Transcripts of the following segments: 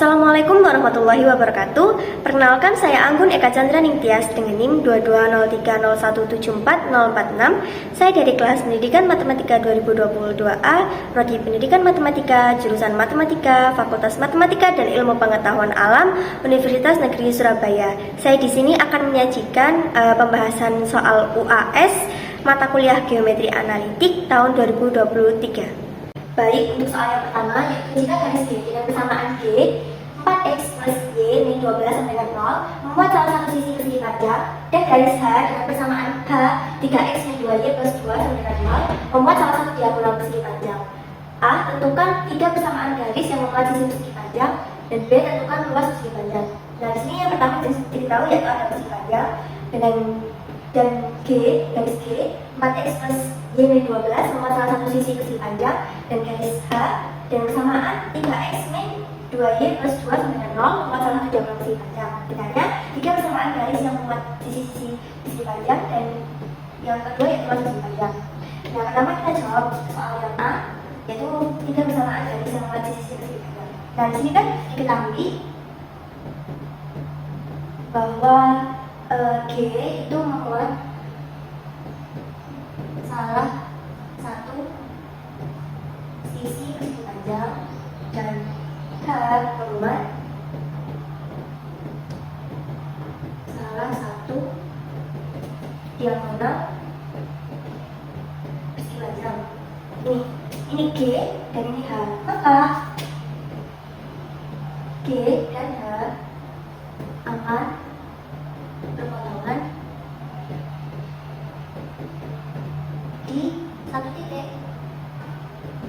Assalamualaikum warahmatullahi wabarakatuh. Perkenalkan, saya Anggun Eka Chandra Ningtyas dengan NIM 22030174046. Saya dari kelas Pendidikan Matematika 2022A, Prodi Pendidikan Matematika, jurusan Matematika, Fakultas Matematika dan Ilmu Pengetahuan Alam, Universitas Negeri Surabaya. Saya di sini akan menyajikan pembahasan soal UAS mata kuliah Geometri Analitik tahun 2023. Baik, untuk soal yang pertama, yaitu jika garis G dengan persamaan G 4x plus Y min 12 sama dengan 0 membuat salah satu sisi persegi panjang, dan garis H dengan persamaan H 3x min 2Y plus 2 sama dengan 0 membuat salah satu diagonal persegi panjang. A. Tentukan tiga persamaan garis yang memuat sisi persegi panjang, dan B. Tentukan luas persegi panjang. Nah, di sini yang pertama diketahui yaitu ada persegi panjang dan G, garis G 4x plus Y min 12 membuat salah satu sisi persegi panjang, dan garis H dan persamaan 3x min 2Y plus 2 sama dengan 0 membuat salah satu diagonal persegi panjang. Ditanya tiga persamaan garis yang membuat sisi-sisi persegi panjang, dan yang kedua yaitu luas persegi panjang. Nah, pertama kita jawab soal yang A, yaitu tiga persamaan garis yang membuat sisi-sisi persegi panjang. Nah, di sini kan diketahui bahwa G itu memuat salah satu sisi persegi panjang, dan H memuat salah satu diagonal persegi panjang. Ini G dan ini H. Maka G dan H akan berpotongan di satu titik,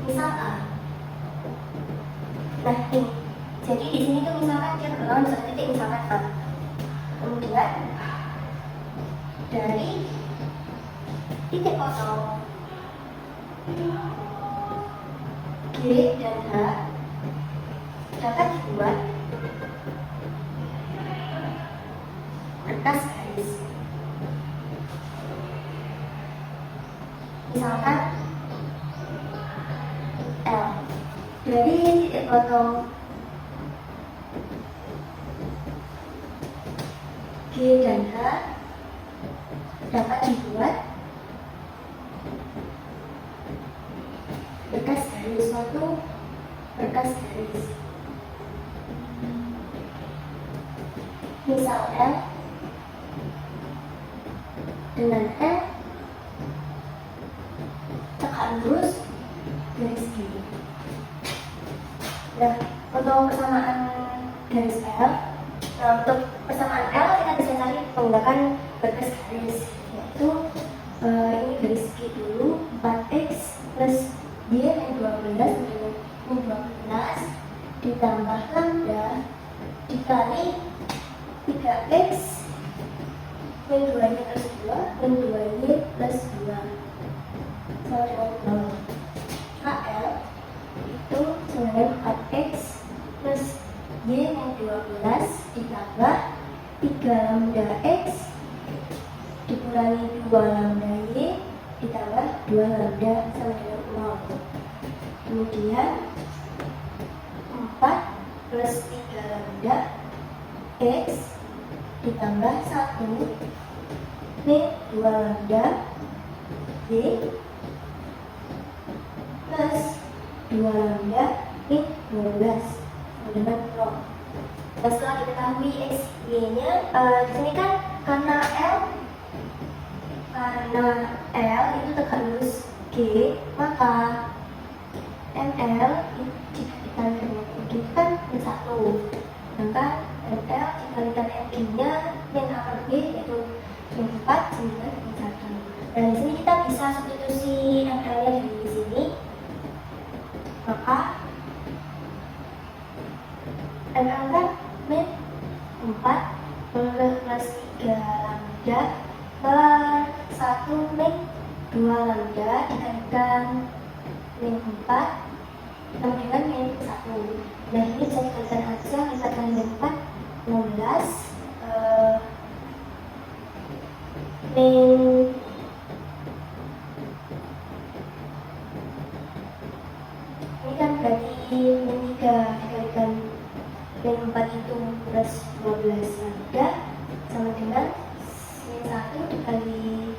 misal A. Nah, ini jadi di sini tuh misalkan dia berpotongan di satu titik, misalkan A. Kemudian dari titik potong G dan H dapat dibuat berkas garis. Misalkan L. Dari titik potong G dan H dapat dibuat berkas garis, suatu berkas garis. Misal L dengan L tegak lurus garis G. Nah, untuk persamaan garis L, untuk persamaan L kita bisa cari menggunakan berkas garis, yaitu ini garis G dulu, 4x plus Y min 12 min 12 ditambah lambda dikali 3x min 2y plus 2 min 2y plus 2 sama dengan 0. KL itu sama dengan 4x plus Y min 12 ditambah 3 lambda x dikurangi 2 lambda y ditambah 2 lambda sama dengan 0. Kemudian 4 plus 3 lambda x ditambah 1 min 2 lambda y plus 2 lambda min 12 dengan 0. Nah, setelah diketahui x, y-nya, di sini kan karena L itu tegak lurus G, maka ML jika dikali dengan MG kan min 1, maka ML dikalikan MG-nya min A per B yaitu min 4 sama min 1. Dan di sini kita bisa substitusi ML-nya di sini, maka ML kan min 4 plus 3 lambda per 1 min 2 lambda dikalikan min 4 sama dengan min 1. Nah, ini bisa dikalikan aja, kita kali min 4 16 min ini kan berarti min 3 dikalikan min 4 itu plus 12 lambda sama dengan min 1 dikali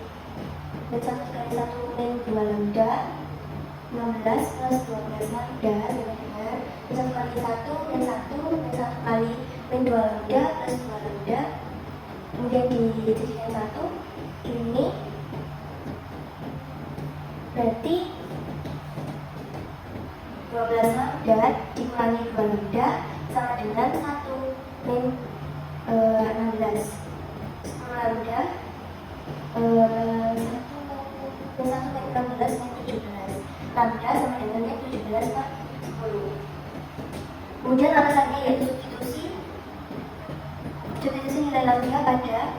min 1 dikali 1 min 2 lambda 16 plus 12 lambda sama dengan min 1 kali 1 min 1 min 1 kali min 2 lambda plus 2 lambda, kemudian dijadikan 1. Ini berarti 12 lambda dikurangi 2 lambda sama dengan 1 min 16. 10 lambda 1 min 16 min 17 lambda sama dengan min 17 per 10. Kemudian alasannya yaitu substitusi nilai lambda pada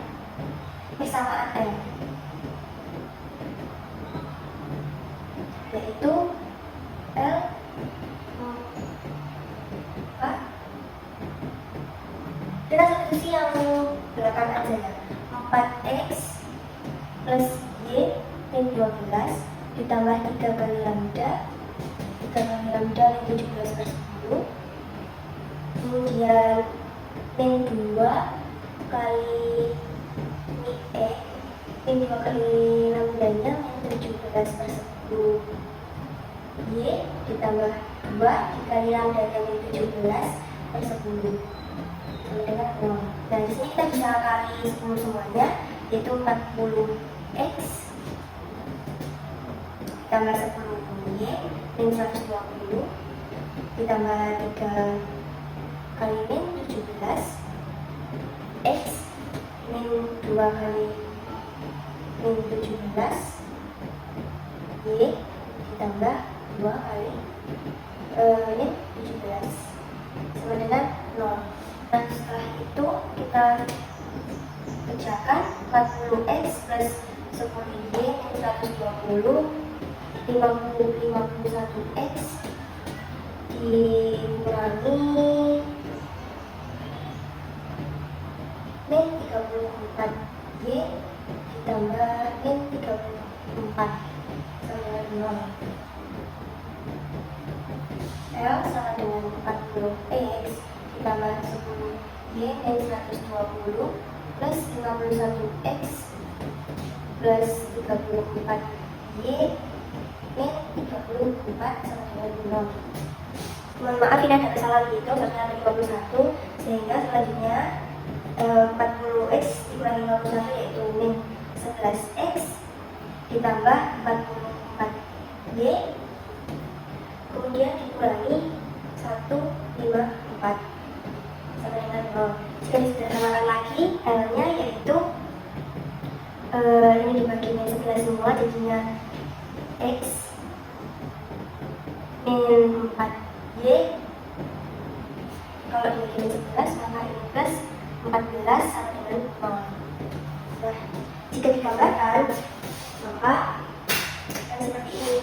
persamaan L, yaitu L kita substitusi yang belakang aja ya, 4x plus y min 12 ditambah 3 kali lambda min 17 per 10, kemudian min 2 kali min 2 kali lambdanya min 17 per 10 y ditambah 2 dikali lambdanya min 17 per 10 sama dengan 0. Nah di sini kita bisa kali 10 semuanya, yaitu 40x ditambah 10y min 120 ditambah 3 kali min 17 x min 2 kali min 17 y ditambah 2 kali min 17 sama dengan 0. Nah setelah itu kita kerjakan 40x plus 10y min 120 51x dikurangi min 34y ditambah min 34 sama dengan 0. L sama dengan 40x ditambah 10y min 120 plus 51x plus 34y min 34 sama dengan 0. Mohon maaf ini ada kesalahan gitu, karena ada 51, sehingga selanjutnya 40x dikurangi 51 yaitu min 11x ditambah 44y kemudian dikurangi 154 sama dengan 0. Jika disederhanakan lagi L-nya yaitu ini dibagi min 11 semua, jadinya x min 4y, kalau dibagi min 11 maka ini plus 14 sama dengan 0. Nah, jika digambarkan maka akan seperti ini.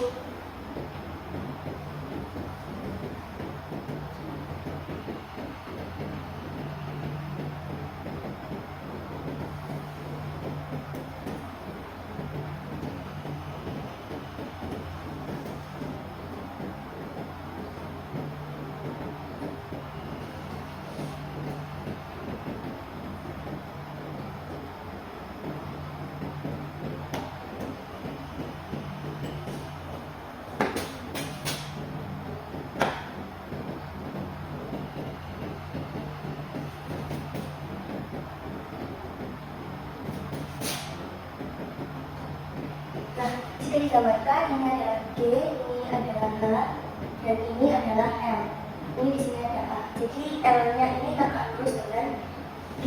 Nah, jika digambarkan ini adalah G, ini adalah H, dan ini adalah L. Ini di sini ada A. Jadi L-nya ini tegak lurus dengan G.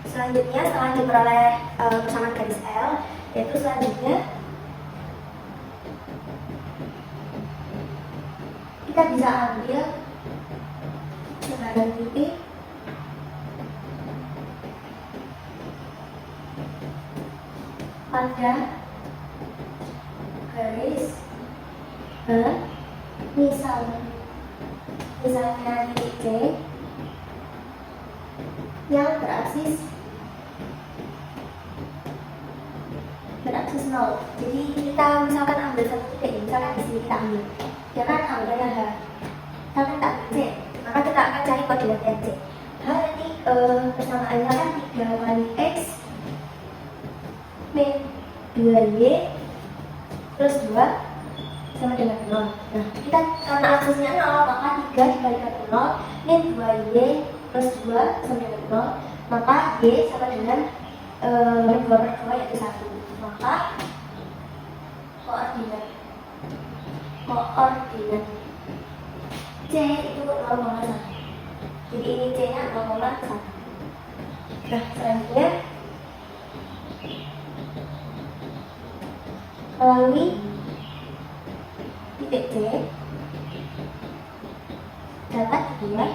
Selanjutnya setelah diperoleh persamaan garis L, yaitu selanjutnya kita bisa ambil sebagian titik pada garis B, misalnya titik C yang beraksis 0. Jadi kita misalkan ambil satu titik, misalkan di sini kita ambil, jangan ambilnya H, kita ambil C, maka kita kita akan cari koordinatnya C. Nah, nanti persamaannya kan 3 kali X min 2Y plus 2 sama dengan 0. Nah, kita karena aksesnya 0, maka 3 dikalikan 0 min 2Y plus 2 sama dengan 0, maka Y sama dengan 2/2 yaitu 1. Maka koordinat C itu 0,1. Jadi ini C nya 0,1. Nah, selanjutnya melalui titik C dapat dibuat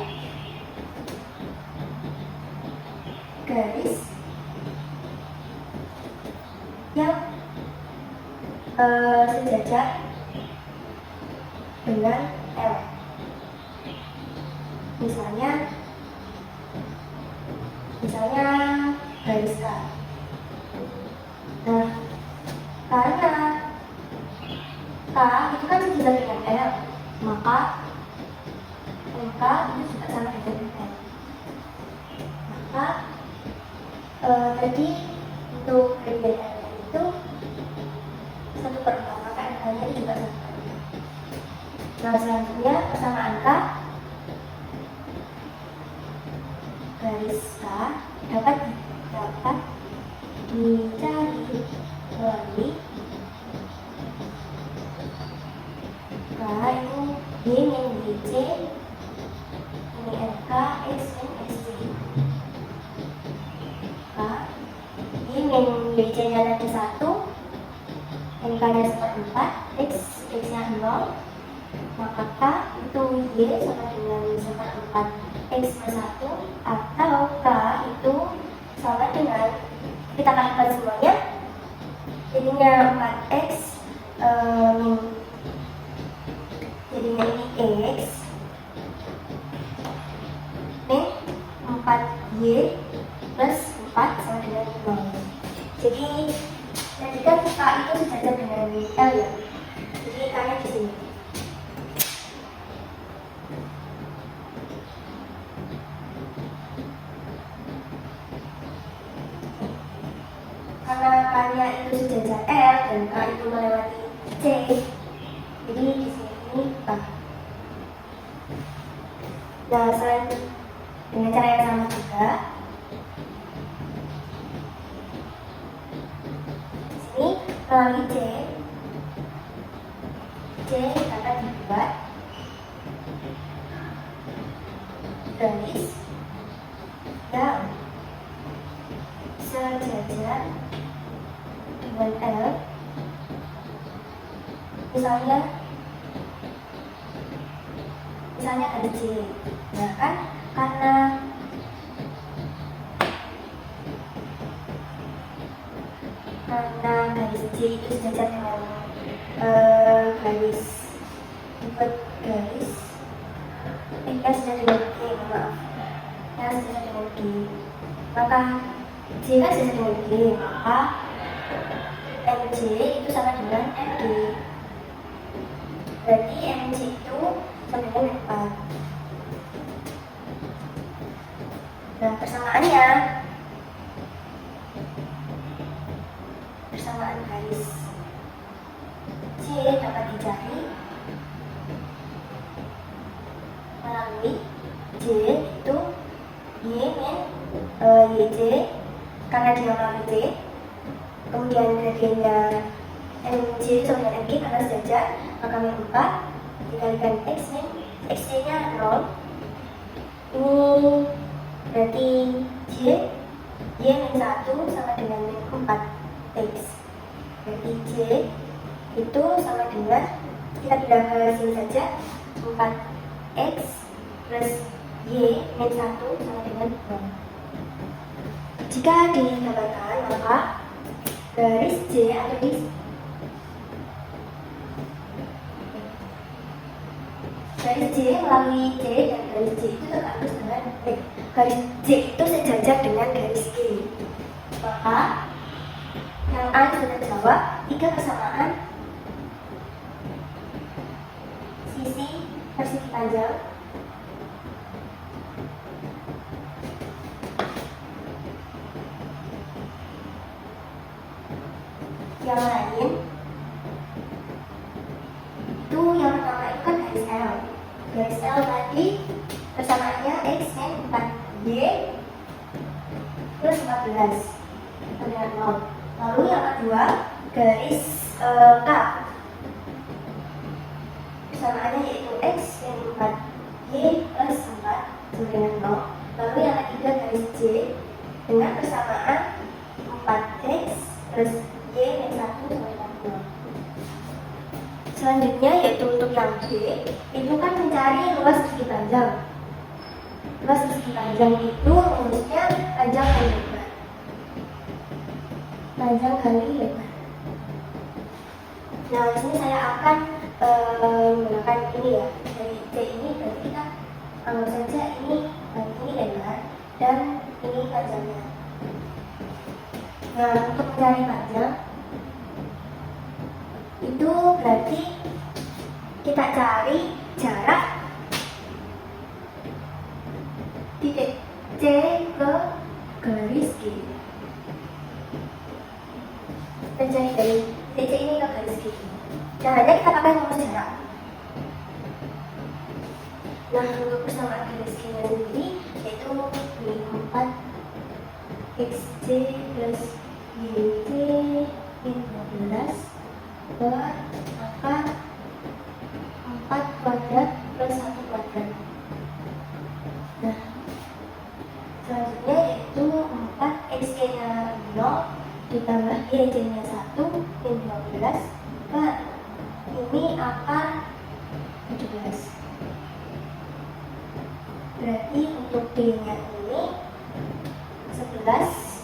garis yang sejajar dengan L. Misalnya garis K. Nah, karena K itu kan sejajar dengan L, maka MK itu juga sama dengan L. Maka tadi untuk gradient L itu 1/4, maka MK-nya itu juga sama. Nah, selanjutnya persamaan K, garis K dapat dicari melalui K itu Y min YC, ini MK, X min XC. K Y min YC nya nanti 1, MK nya 1/4, X nya 0, maka K itu Y sama dengan 1/4 X plus 1, atau K itu sama dengan, kita kalikan semuanya, jadinya 4X jadinya ini X min 4Y plus 4 sama dengan 0. Jadi tadi kan K itu sejajar dengan L ya, jadi K nya di sini. Karena K-nya itu sejajar L dan K itu melewati C, jadi di sini K. Nah, selain dengan cara yang sama juga, di sini melalui C dapat dibuat garis yang sejajar dengan L. Misalnya ada C. Nah, kan karena garis C itu sejajar dengan garis sejajar dengan G, maaf, sejajar dengan G, maka C kan sejajar dengan G, maka MC itu sama dengan MG. Berarti MC itu sama dengan 4. Nah, persamaan garis C dapat dicari melalui J itu Y min YC, karena dia melalui C. Kemudian gradiennya MJ sama dengan MG karena sejajar, maka min 4 dikalikan X min XC nya 0. Ini berarti Y min 1 sama dengan min 4 X. Berarti J itu sama dengan, kita pindah ke sini saja, 4X plus Y min 1 sama dengan 0. Jika digambarkan, maka garis J ada di garis J melalui J, dan garis J itu terhapus dengan garis J itu sejajar dengan garis G. Maka yang A sudah terjawab, 3 persamaan sisi persegi panjang itu yang pertama itu kan garis L. Garis L tadi persamaannya X dan 4Y plus 14 dengan 0. Lalu yang kedua garis K, persamaannya yaitu X dan 4Y plus 4 sama dengan 0. Lalu yang ketiga garis J dengan persamaan 4X plus Y dan 1 sama dengan 0. Selanjutnya yaitu untuk yang B, itu kan mencari luas persegi panjang. Luas persegi panjang itu rumusnya panjang kali lebar. Panjang kali lebar. Nah, di sini saya akan menggunakan ini ya. Dari C ini berarti kita anggap saja ini lebar dan ini panjangnya. Nah, untuk mencari panjang itu berarti kita cari jarak titik C ke garis G. Mencari dari titik C ini ke garis G. Caranya kita pakai rumus jarak. Nah, untuk persamaan garis G sendiri yaitu 4 XC plus YC min 12 per akar 4 kuadrat plus 1 kuadrat. Nah, selanjutnya yaitu 4 XC nya 0 ditambah YC nya 1 min 12 per ini akar 17. Berarti untuk D nya ini 11,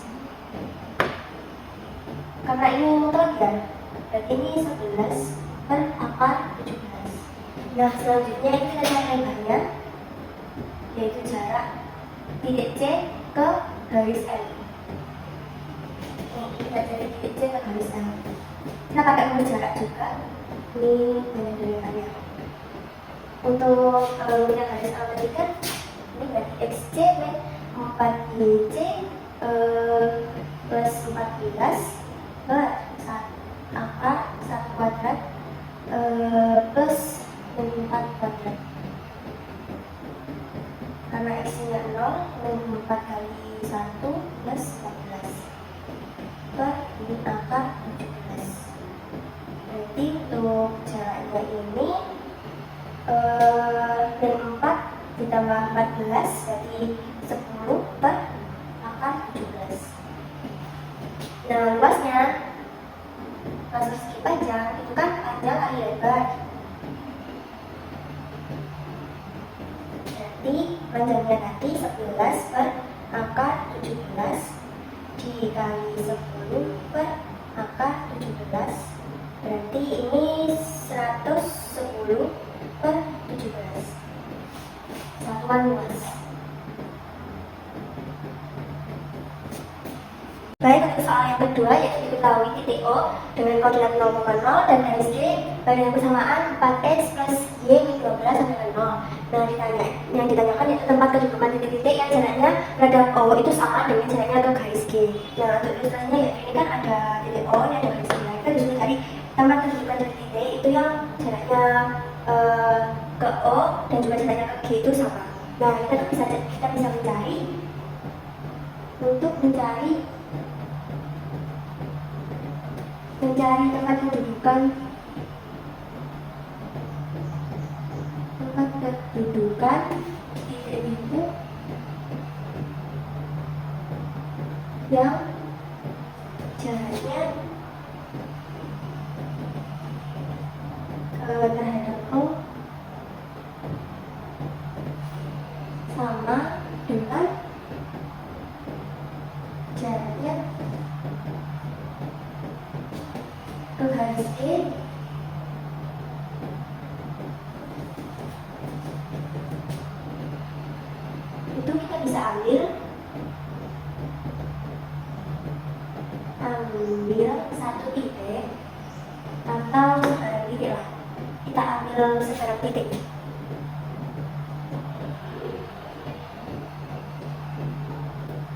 karena ini mutlak ya, berarti ini 11 per akar 17. Nah, selanjutnya ini kita cari lebarnya, yaitu jarak titik C ke garis L. Ini kita cari titik C ke garis L. Kita pakai rumus jarak juga. Ini banyak daripada. Untuk rumusnya garis L tadi kan ini berarti XC min 4YC plus 14 per akar 1 kuadrat plus 4 kuadrat. Karena X nya 0, 4 kali 1 plus 14 per ini akar 17. Berarti untuk jaraknya ini dan 4 ditambah 14 berarti 10 per akar 17. Nah, luasnya luas persegi panjang itu kan panjang kali lebar. Berarti panjangnya tadi 11 per akar 17 dikali 10 per akar 17. Berarti ini 110 per 17. Satuan luas. Baik, untuk soal yang kedua yaitu diketahui titik O dengan koordinat 0,0 dan garis G dengan persamaan 4X plus Y min 12 sama dengan 0. Nah, yang ditanyakan yaitu tempat kedudukan titik-titik yang jaraknya terhadap O itu sama dengan jaraknya ke garis G. Nah, untuk ilustrasinya yaitu ini kan ada titik O, ini ada garis G. Nah, kita disuruh cari tempat kedudukan titik itu yang jaraknya ke O dan juga jaraknya ke G itu sama. Nah, kita bisa mencari untuk mencari tempat kedudukan titik-titik yang jaraknya terhadap O sama dengan jaraknya ke garis G. Itu kita bisa ambil satu titik atau sekarang titik lah. Kita ambil sekarang titik.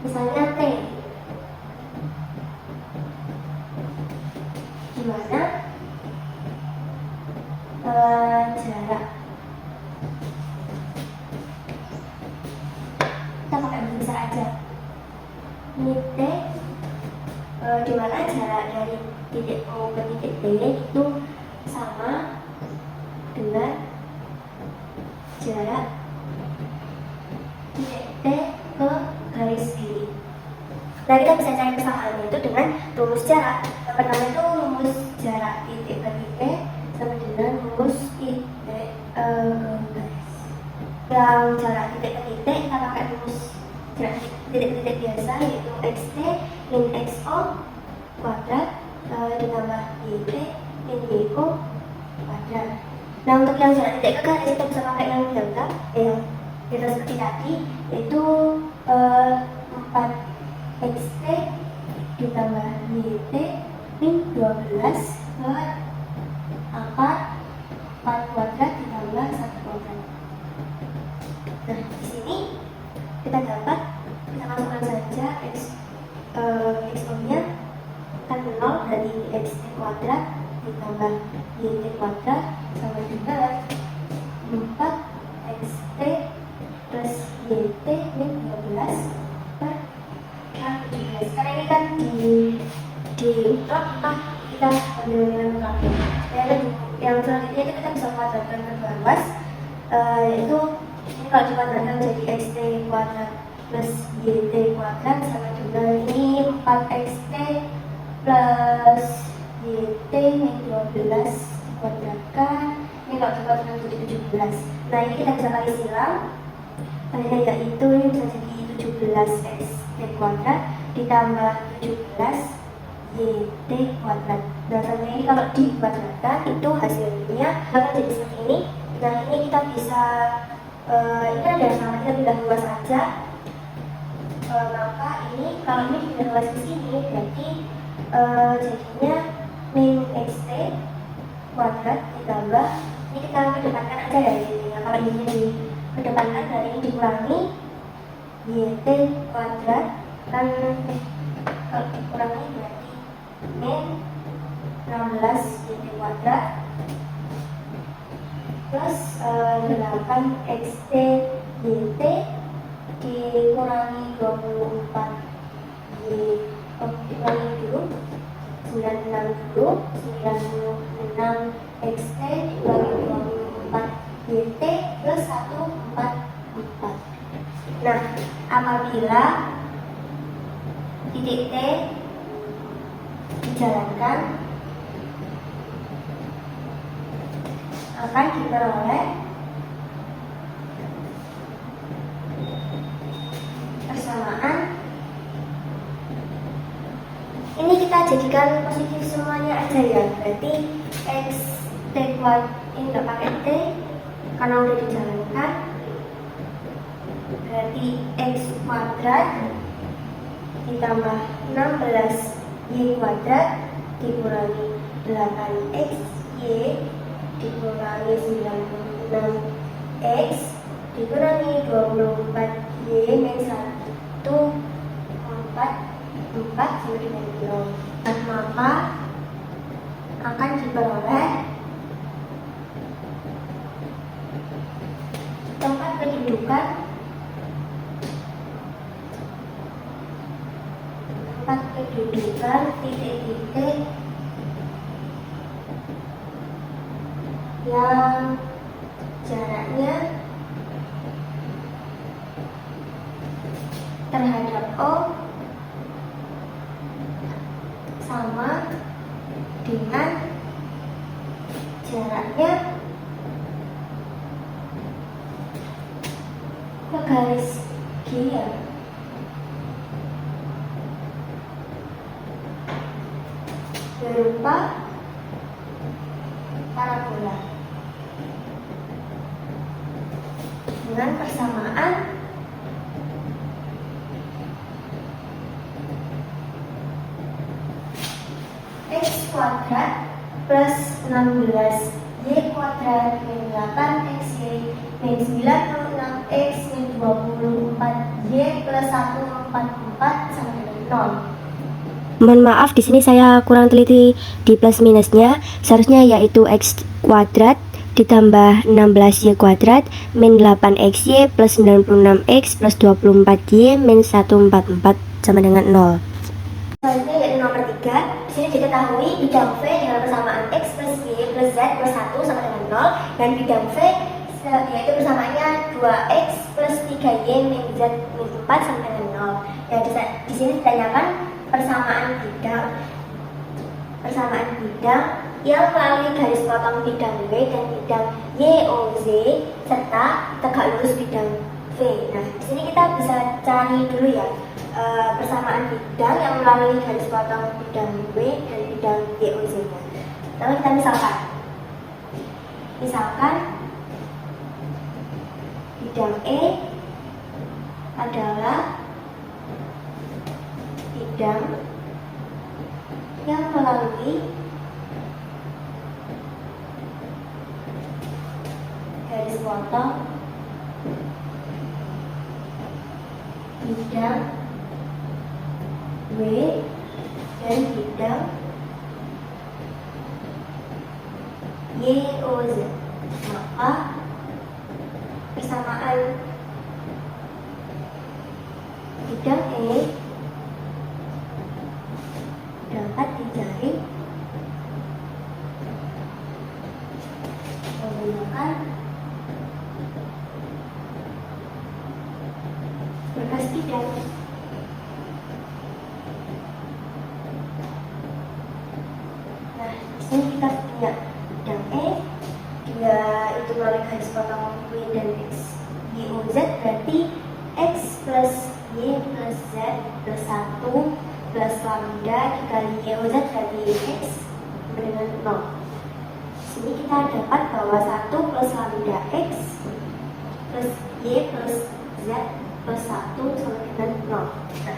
Misalnya T, di mana jarak. Kita pakai bisa aja. Ini T, di mana jarak dari titik O ke titik T itu sama dengan jarak titik T ke garis kiri. Nah, kita bisa cari kesamaannya itu dengan rumus jarak. Yang pertama itu rumus jarak titik ke titik sama dengan rumus titik ke garis. Yang jarak titik ke titik kita pakai rumus jarak titik ke titik biasa, yaitu xt min xo kuadrat ditambah yt min yo kuadrat. Nah, untuk yang jarak titik ke garis kita bisa pakai yang delta yang kita seperti tadi, yaitu 4xt ditambah yt min 12 per akar 4 kuadrat ditambah 1 kuadrat. Nah, di sini kita dapat, kita masukkan saja xo-nya kan 0 dari xt kuadrat ditambah yt kuadrat sama dengan 4xt plus yt min 12 per 17. Karena ini kan di maka kita ambil yang terakhir. Yang selanjutnya itu kita bisa kuadratkan ke bawah, yaitu ini kalau dikuadratkan jadi xt kuadrat plus yt kuadrat sama dengan ini 4xt plus yt min 12 dikuadratkan, ini kalau dikuadratkan jadi 17. Nah, ini kita bisa kali silang, yaitu ini bisa jadi 17xt kuadrat ditambah 17 yt kuadrat. Dan sama ini kalau dikuadratkan itu hasilnya akan jadi seperti ini. Nah, ini kita bisa ini ada sama kita pindah luas aja. Maka ini kalau ini dipindah luas ke sini berarti jadinya min xt kuadrat ditambah, ini kita kedepankan aja ya ini. Kalau ini dikedepankan dari ini dikurangi yt kuadrat kan kalau dikurangi berarti min 16 yt kuadrat plus 8xt yt dikurangi 24 dikurangi dulu 96 xt dikurangi 24 yt plus 144. Nah, apabila titik T dijalankan akan diperoleh persamaan. Ini kita jadikan positif semuanya aja ya, berarti x t kuadrat ini nggak pakai t karena udah dijalankan, berarti x kuadrat ditambah 16 y kuadrat dikurangi 8xy dikurangi 96x dikurangi 24y min 1 4 sama dengan 0. Dan maka akan diperoleh tempat kedudukan titik-titik yang jaraknya terhadap O sama dengan jaraknya ke garis kiri berupa parabola dengan persamaan x kuadrat plus 16y kuadrat min 8xy min 96x min 24y plus 144 sama dengan 0. Mohon maaf, di sini saya kurang teliti di plus minusnya. Seharusnya yaitu x kuadrat ditambah 16y kuadrat min 8xy plus 96x plus 24y min 144 sama dengan 0. Selanjutnya yaitu nomor 3. Di sini diketahui bidang V dengan persamaan x plus y plus z plus 1 sama dengan 0, dan bidang V yaitu persamaannya 2x plus 3y min z min 4 sama dengan 0. Ya, di sini ditanyakan persamaan bidang yang melalui garis potong bidang W dan bidang YOZ serta tegak lurus bidang V. Nah, di sini kita bisa cari dulu ya persamaan bidang yang melalui garis potong bidang W dan bidang YOZ-nya. Lalu kita misalkan bidang E adalah bidang yang melalui garis potong bidang W dan bidang YOZ. Maka persamaan bidang E dapat dicari menggunakan berkas bidang. Nah, di sini kita punya bidang E, dia itu melalui garis potong W dan X, Y, O, Z, berarti X plus Y plus Z plus 1 plus lambda dikali Y, O, Z dikali X dengan 0. Di sini kita dapat bahwa 1 plus lambda X plus Y plus Z plus 1 sama dengan 0. Nah,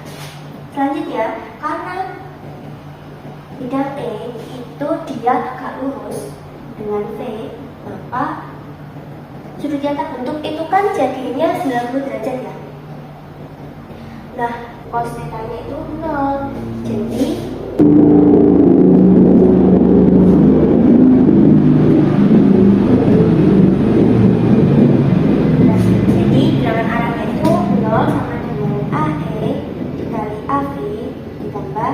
selanjutnya, karena bidang E itu dia tegak lurus dengan V, maka sudut yang terbentuk itu kan jadinya 90 derajat ya. Nah, cos θ-nya itu 0. Jadi bilangan arahnya itu 0 sama dengan AE dikali AV ditambah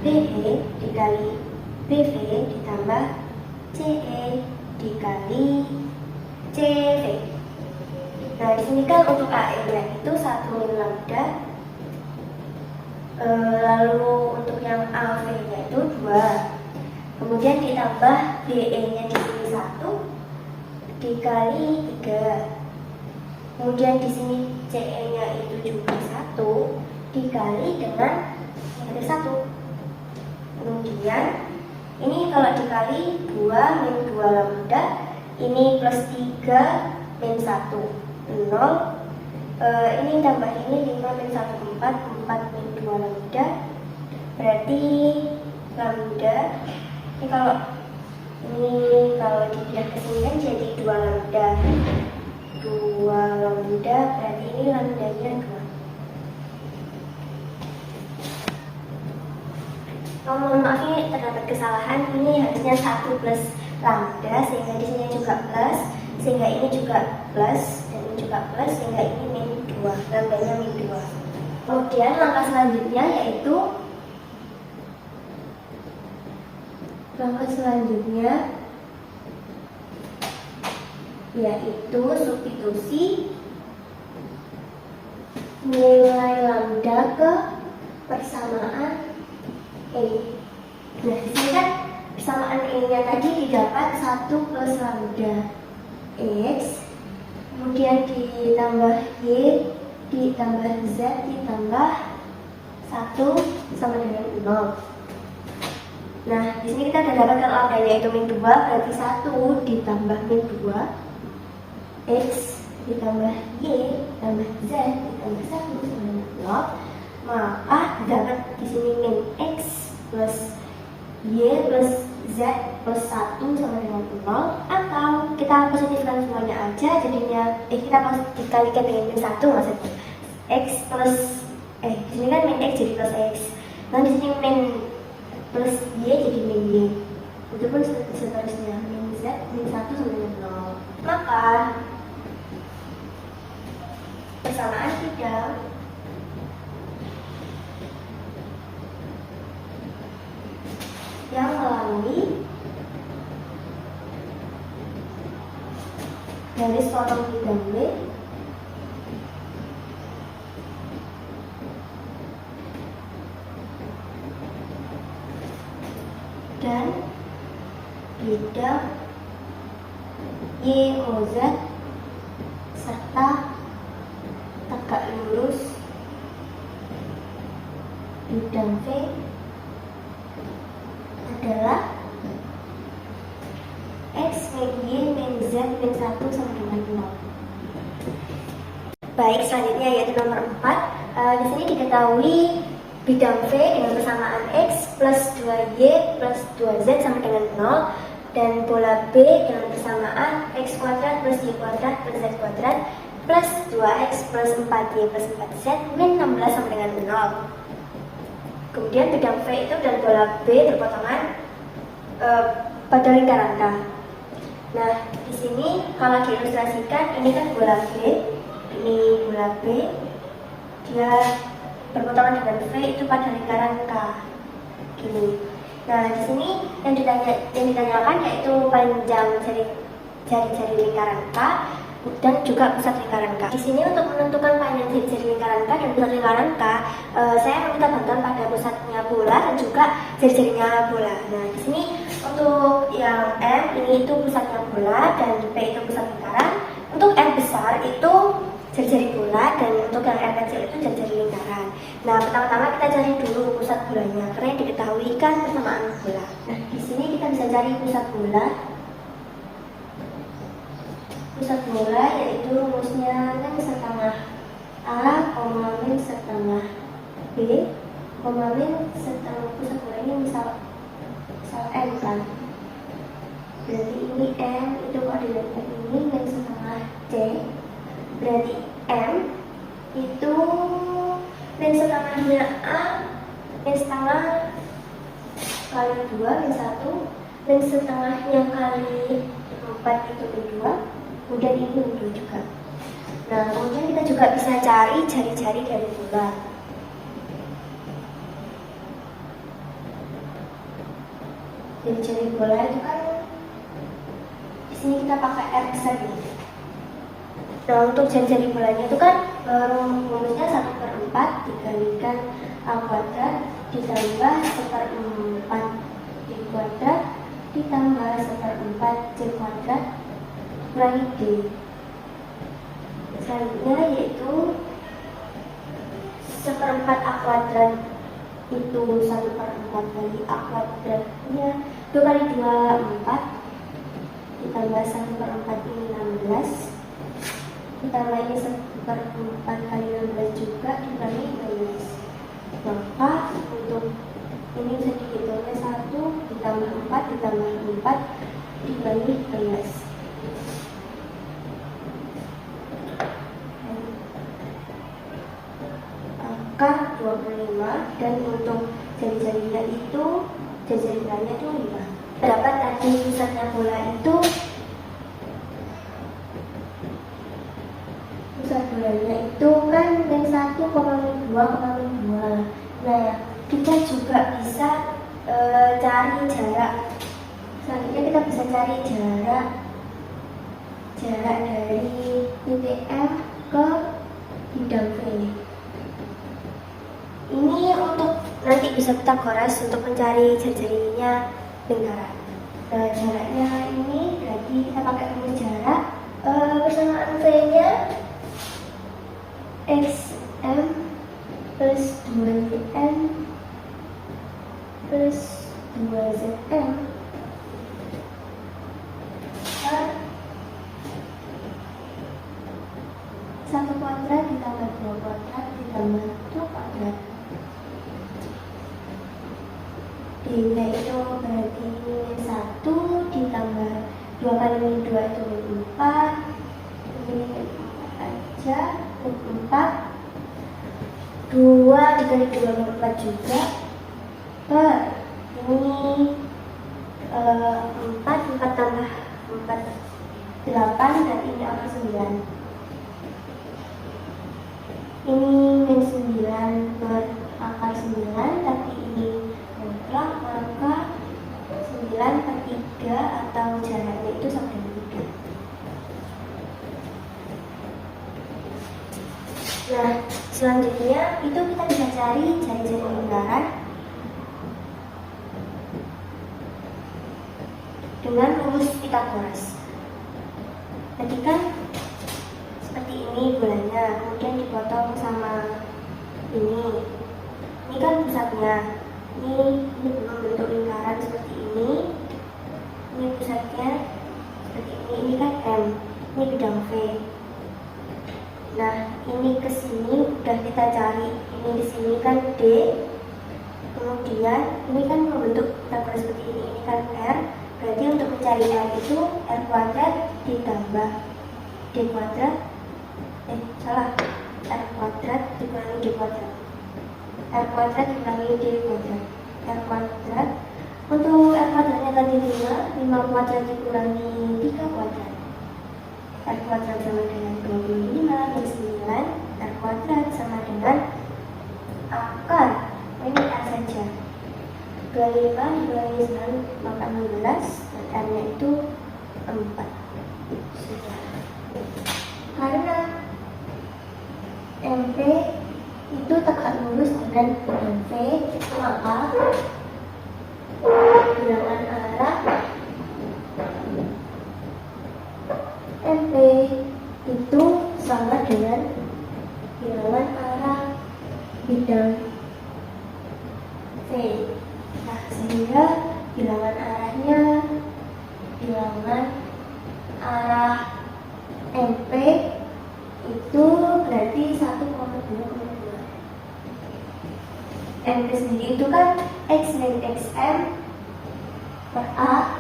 BE dikali BV ditambah CE dikali CV. Nah, di sini kan untuk AE-nya itu 1 min lambda, lalu untuk yang AV-nya itu 2, kemudian ditambah BE-nya di sini 1 dikali 3, kemudian di sini CE-nya itu juga 1 dikali dengan negatif 1. Kemudian ini kalau dikali 2 min 2 lambda, ini plus 3 min 1 0, ini tambah ini 5 min 1 4 min 2 lambda, berarti lambda ini kalau dipindah ke sini kan jadi 2 lambda berarti ini lambdanya 2. Mohon maaf, ini terdapat kesalahan, ini harusnya 1 plus lambda, sehingga di sini juga plus, sehingga ini juga plus, dan ini juga plus, sehingga ini min 2, lambdanya min 2. Kemudian langkah selanjutnya yaitu substitusi nilai lambda ke persamaan E. Nah, di sini kan persamaan E-nya tadi didapat 1 plus lambda X, kemudian ditambah Y, ditambah Z, ditambah 1 sama dengan 0. Nah, di sini kita sudah dapatkan lambdanya itu min 2, berarti 1 ditambah min 2 X ditambah Y ditambah Z ditambah 1 sama dengan 0, maka dapat di sini min X plus Y plus Z plus 1 sama dengan 0, atau kita positifkan semuanya aja, jadinya kita dikalikan dengan min 1 maksudnya X plus di sini kan min X jadi plus X, nah di sini min plus Y jadi min Y, itu pun seterusnya min Z min 1 sama dengan 0. Maka persamaan bidang yang melalui garis potong bidang B dan bidang YOZ serta tegak lurus bidang V adalah X min Y min Z min 1 sama dengan 0. Baik, selanjutnya yaitu nomor 4. Di sini diketahui bidang V dengan persamaan X plus 2Y plus 2Z sama dengan 0 dan bola B dengan persamaan X kuadrat plus Y kuadrat plus Z kuadrat plus 2X plus 4Y plus 4Z min 16 sama dengan 0. Kemudian bidang V itu dan bola B berpotongan pada lingkaran K. Nah, di sini kalau diilustrasikan, ini kan bola B, ini bola B, dia berpotongan dengan V itu pada lingkaran K. Gini. Nah, di sini yang ditanyakan yaitu panjang jari-jari lingkaran K dan juga pusat lingkaran K. Di sini untuk menentukan panjang jari-jari lingkaran K dan pusat lingkaran K, saya meminta bantuan pada pusatnya bola dan juga jari-jarinya bola. Nah, di sini untuk yang M ini itu pusatnya bola dan P itu pusat lingkaran. Untuk M besar itu jari-jari bola dan untuk yang R kecil itu jari-jari lingkaran. Nah, pertama-tama kita cari dulu pusat bolanya karena yang diketahui kan persamaan bola. Nah, di sini kita bisa cari pusat bola. Pusat bola yaitu rumusnya min setengah A, min setengah B, min setengah pusat bola ini misal M kan. Berarti ini M itu koordinatnya ini min setengah C. Berarti M itu min setengahnya A, min setengah kali 2 min 1, min setengahnya kali 4 itu min 2. Kemudian ini min 2 juga. Nah, kemudian kita juga bisa cari jari-jari dari bola. Jari-jari bola itu kan di sini kita pakai R besar gitu. Nah, untuk jari-jari bolanya itu kan rumusnya 1/4 dikalikan A kuadrat ditambah 1/4 D kuadrat ditambah 1/4 C kuadrat kurangi D. Selanjutnya yaitu 1/4 A kuadrat itu 1/4 kali A kuadratnya 2 kali 2 4 ditambah 1/4 ini 16 ditambah ini 1/4 kali 16 juga dikurangi 16. Maka untuk ini bisa dihitungnya 1 ditambah 4 ditambah 4 dibagi 16. Angka 25 dan untuk jari-jarinya itu jari-jari bolanya itu 5. Dapat tadi pusatnya bola itu pusat bolanya itu kan min 1, min 2, min 2. Nah, kita juga bisa cari jarak. Selanjutnya kita bisa cari jarak dari titik M ke bidang V. Ini untuk nanti bisa Pitagoras untuk mencari jari-jarinya lingkaran. Nah, jaraknya ini berarti kita pakai rumus jarak. Persamaan V-nya XM plus 2YM plus 2ZM per 1 kuadrat ditambah 2 kuadrat ditambah 2 kuadrat. D-nya itu berarti min 1 ditambah 2 kali min 2 itu min 4. Ini min 4 aja, min 4 2 dikali 2 min 4 juga per ini 4 tambah 4 8 dan ini angka 9. Ini min 9 berakar 9, tapi ini mutlak, maka 9 per 3 atau jaraknya itu sama dengan 3. Nah, selanjutnya itu kita bisa cari jari-jari lingkaran dengan rumus Pythagoras. Tadi kan seperti ini bulannya, kemudian dipotong sama ini. Ini kan pusatnya. Ini membentuk lingkaran seperti ini. Ini pusatnya seperti ini. Ini kan M. Ini bidang V. Nah, ini ke sini udah kita cari. Ini di sini kan D. Kemudian ini kan membentuk Pythagoras seperti ini. Ini kan R. Berarti untuk mencari R itu R kuadrat ditambah D kuadrat. R kuadrat dikurangi D kuadrat. R kuadrat dikurangi D kuadrat. R kuadrat. Untuk R kuadratnya tadi 5 kuadrat dikurangi 3 kuadrat. R kuadrat sama dengan 25 min 9. R kuadrat sama dengan akar. Ini R saja. 25 dikurangi 9 maka 16 dan R-nya itu 4. Sudah. Karena MP itu tegak lurus dengan MP, maka bilangan arah MP itu sama dengan bilangan arah bidang V. Nah, sehingga bilangan arah MP itu berarti 1,2,2. MP sendiri itu kan X min XM per A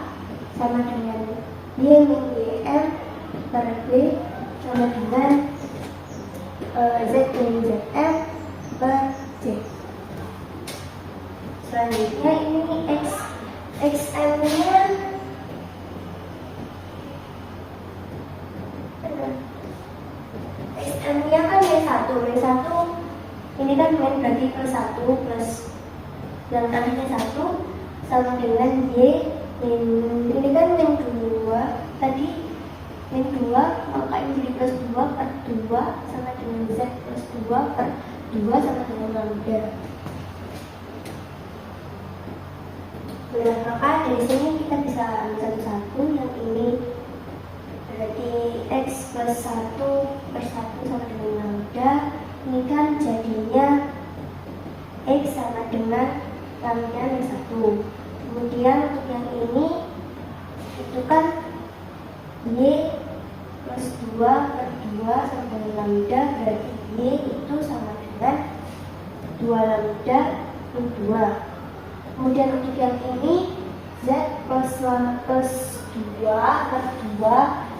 sama dengan Y min YM per B sama dengan Z min ZM per C. Selanjutnya ini XM-nya XM-nya kan min 1 ini kan min berarti plus 1 plus yang tadinya 1 sama dengan Y min, ini kan min 2 tadi min 2 maka ini jadi plus 2 per 2 sama dengan Z plus 2 per 2 sama dengan lambda. Nah, maka dari sini kita bisa ambil satu-satu. Yang ini berarti X plus 1 per 1 sama dengan lambda. Ini kan jadinya X sama dengan lambda min 1. Kemudian untuk yang ini itu kan Y plus 2 per 2 sama dengan lambda. Berarti Y itu sama dengan 2 lambda min 2. Kemudian untuk yang ini Z plus 2 per 2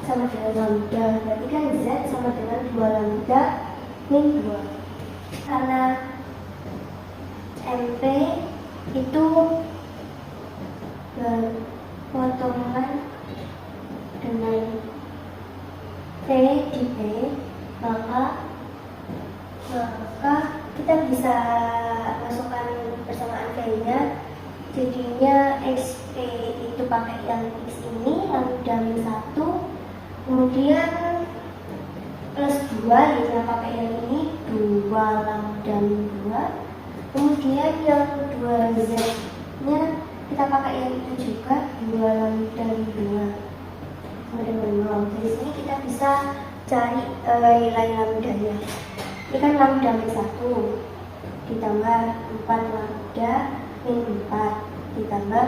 sama dengan lambda. Berarti kan Z sama dengan 2 lambda min 2. Karena MP itu berpotongan dengan P di P, maka kita bisa masukkan persamaan V-nya. Jadinya XP itu pakai yang X ini, lambda min 1, kemudian plus 2 ya pakai yang ini 2 lambda min 2, kemudian yang 2Z nya kita pakai yang itu juga 2 lambda min 2 sama dengan 0. Dari sini kita bisa cari nilai lambdanya. Ini kan lambda min 1 ditambah 4 lambda min 4 ditambah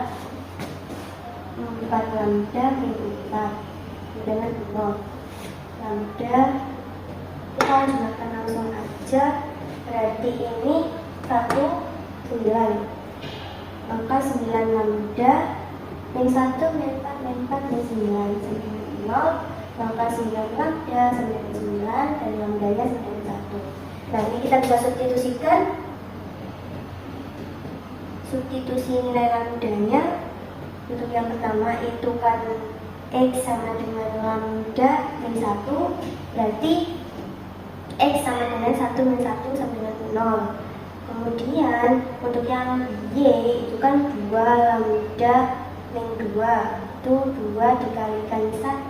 4 lambda min 4 dengan 0. Lambda kita lanjutkan langsung aja. Berarti ini 9, maka 9 lambda min 1 min 4 min 4 min 9 sama dengan 0. Maka 9 lambda sama dengan 9 dan lambdanya sama dengan 1. Nah, ini kita bisa substitusikan. Substitusi nilai lambdanya untuk yang pertama itu kan X sama dengan lambda min 1, berarti X sama dengan 1 min 1 sama dengan 0. Kemudian untuk yang Y itu kan 2 lambda min 2, itu 2 dikalikan 1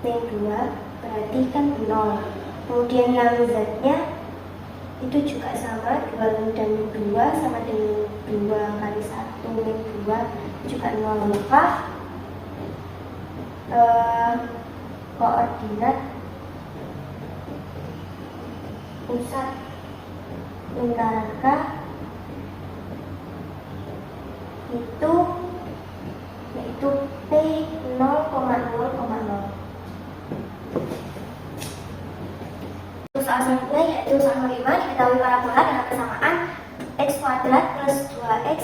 min 2, berarti kan 0. Kemudian yang Z nya itu juga sama, 2 lambda min 2 sama dengan 2 kali 1 min 2 juga 0. Maka koordinat pusat lingkaran K itu yaitu P 0,0,0. Soal selanjutnya yaitu soal 5, diketahui parabola dengan kesamaan x kuadrat plus 2x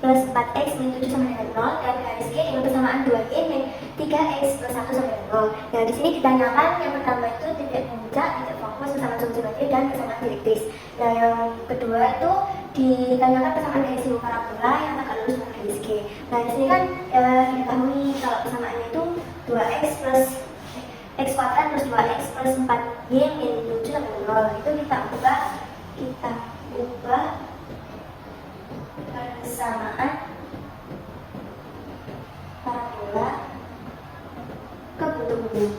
plus 4x min 7 sama dengan 0 dan garis G dengan kesamaan 2y min 3x plus 1 sama dengan 0. Nah, di sini ditanyakan yang pertama itu titik puncak, titik fokus, kesamaan sumbu simetri dan kesamaan direktris. Nah, yang kedua itu ditanyakan kesamaan dari simbol parabola yang akan lurus dengan garis G. Nah, di sini kan diketahui kalau kesamaannya itu 2x plus x kuadrat plus 2x plus 4y min 7 sama dengan 0. Itu kita ubah persamaan parabola ke bentuk umum.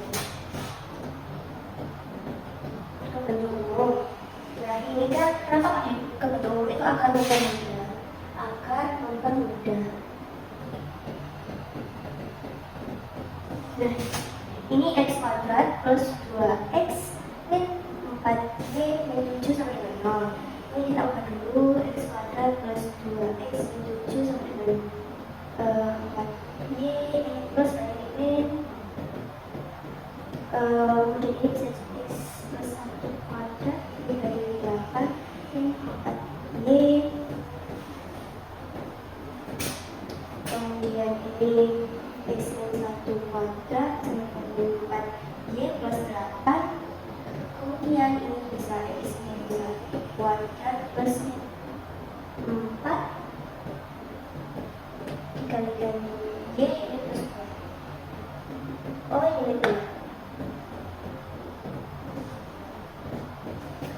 Nah, ini kan kenapa pakai ke bentuk umum itu agar mempermudah. Nah, ini x kuadrat plus 2x min 4y min 7 sama dengan 0. Ini kita ubah dulu, x kuadrat plus 2x min 7 sama dengan 4y plus min kemudian ini bisa x plus 1 kuadrat dibagi 8 min 4y, kemudian ini x min 1 kuadrat sama dengan 4y plus 8, kemudian ini bisa x min 1 kuadrat plus 4 dikalikan y ini plus 4. Oh, ini betul.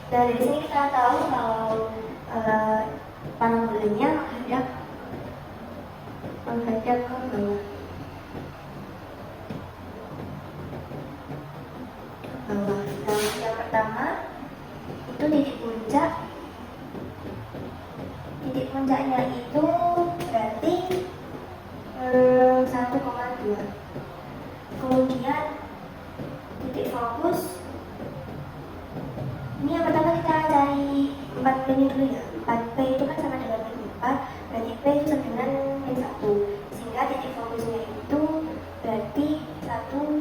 Nah, dari sini kita tahu kalau parabolanya menghadap ke bawah. Nah, yang pertama itu titik puncak. Titik puncaknya itu berarti 1,2. Kemudian titik fokus. Ini yang pertama kita cari 4P ini dulu ya. 4P itu kan sama dengan min 4, berarti P itu sama dengan min 1. Sehingga titik fokusnya itu berarti 1,2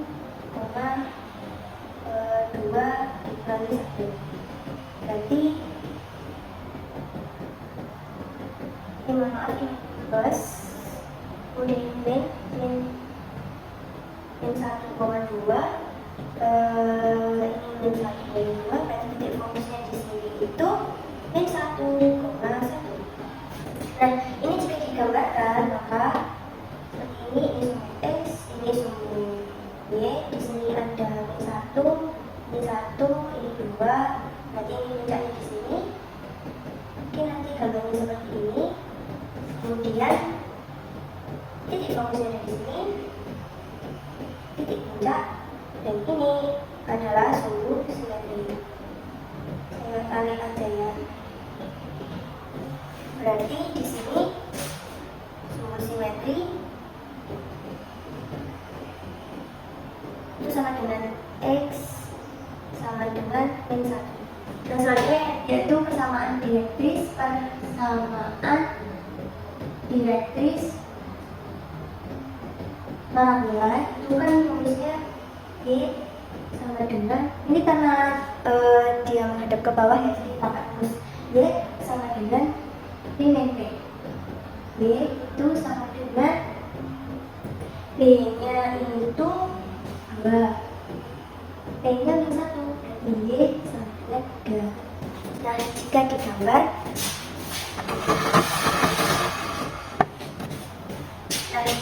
dikali 1. Berarti ini maaf ini plus, kemudian min 1,2, ini min 1,2, berarti titik fokusnya di sini itu min 1,1. Nah, ini jika digambarkan maka seperti ini sumbu x, ini sumbu y, di sini ada min 1, ini 2, berarti ini puncaknya di sini. Oke, nanti gambarnya seperti ini. Kemudian titik fokusnya ada di sini, titik puncak, dan ini adalah sumbu simetri. Saya tarik aja ya. Berarti di sini sumbu simetri itu sama dengan x sama dengan min 1. Dan selanjutnya yaitu persamaan direktris. Persamaan direktris parabola itu kan rumusnya y sama dengan, ini karena dia menghadap ke bawah ya, jadi pakai rumus y sama dengan p min p. Y itu sama dengan p nya itu 2, p nya min 1, dan y sama dengan 3. Nah, jika digambar,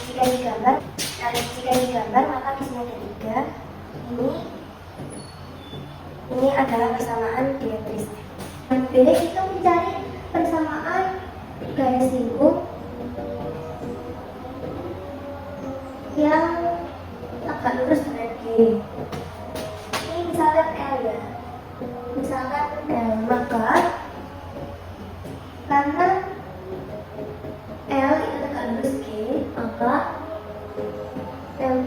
jika digambar Nah, jika digambar maka di sini ada 3. Ini adalah persamaan dimetris. B itu mencari persamaan garis lingkup yang agak lurus dengan G. Ini misalkan L ya, misalkan L, maka karena L itu tegak lurus G, maka L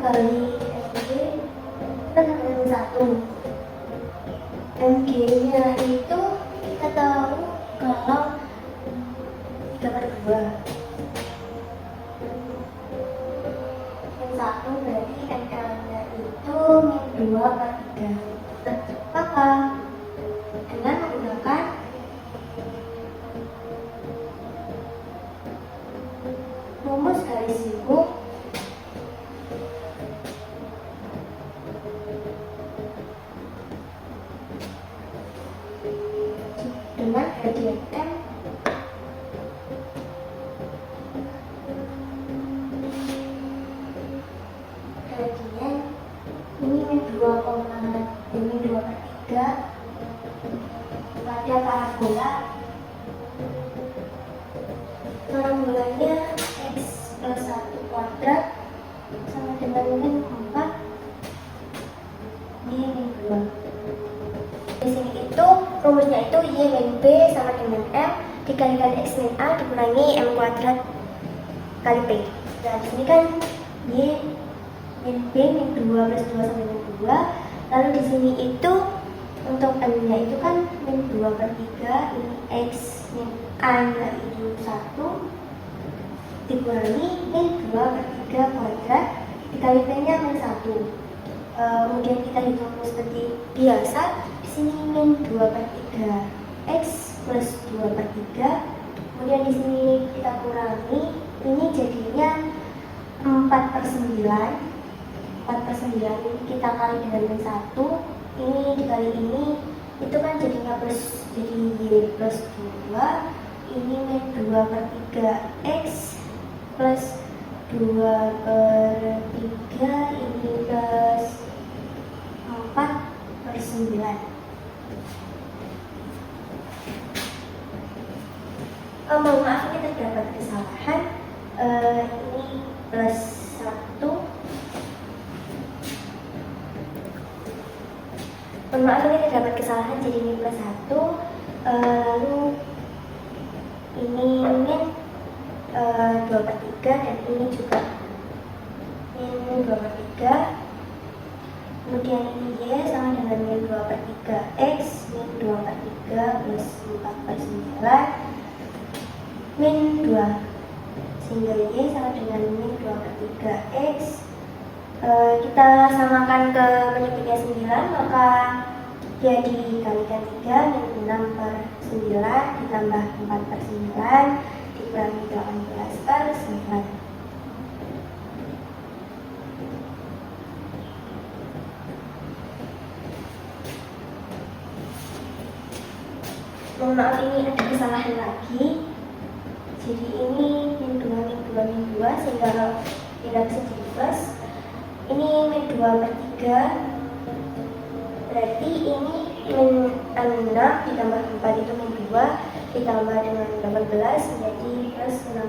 kali FG kita dengan 1. MG nya itu kita tahu kalau 3/2. Yang 1 berarti ML nya itu min 2/3. Maka dengan menggunakan rumus garis lingkup dengan gradien M gradien ini min 2/3 pada parabola. Parabolanya x plus 1 kuadrat sama dengan min 4 di min 2. Di sini itu rumusnya itu y min b sama dengan m dikalikan x min a dikurangi m kuadrat kali p. Nah, di sini kan y min b min 2 plus 2 sama dengan 2. Lalu di sini itu untuk m nya itu kan min 2/3, ini x min a nya itu 1 dikurangi min 2/3 kuadrat dikali p nya min 1. Kemudian kita hitung seperti biasa. Di sini min 2/3 x plus 2/3. Kemudian di sini kita kurangi, ini jadinya 4/9. 4/9 ini kita kali dengan min 1. Ini dikali ini itu kan jadinya plus, jadi y plus 2. Ini min 2/3 x plus 2/3, ini plus 4/9. Mohon maaf, ini terdapat kesalahan. Ini plus 1. Mohon maaf, ini terdapat kesalahan, jadi ini plus 1. Lalu ini min 2/3 dan ini juga min 2/3. Kemudian ini y sama dengan min 2/3 x min 2/3 plus 4/9 min 2, sehingga y sama dengan min 2/3 x. Kita samakan ke penyebutnya 9, maka dia dikalikan 3, min 6/9 ditambah 4/9 dikurangi 18/9. Mohon maaf, ini ada kesalahan lagi. Jadi ini min 2, min 2, min 2, sehingga tidak bisa jadi plus. Ini min 2/3, berarti ini min 6 ditambah 4 itu min 2 ditambah dengan 18 menjadi plus 16/9.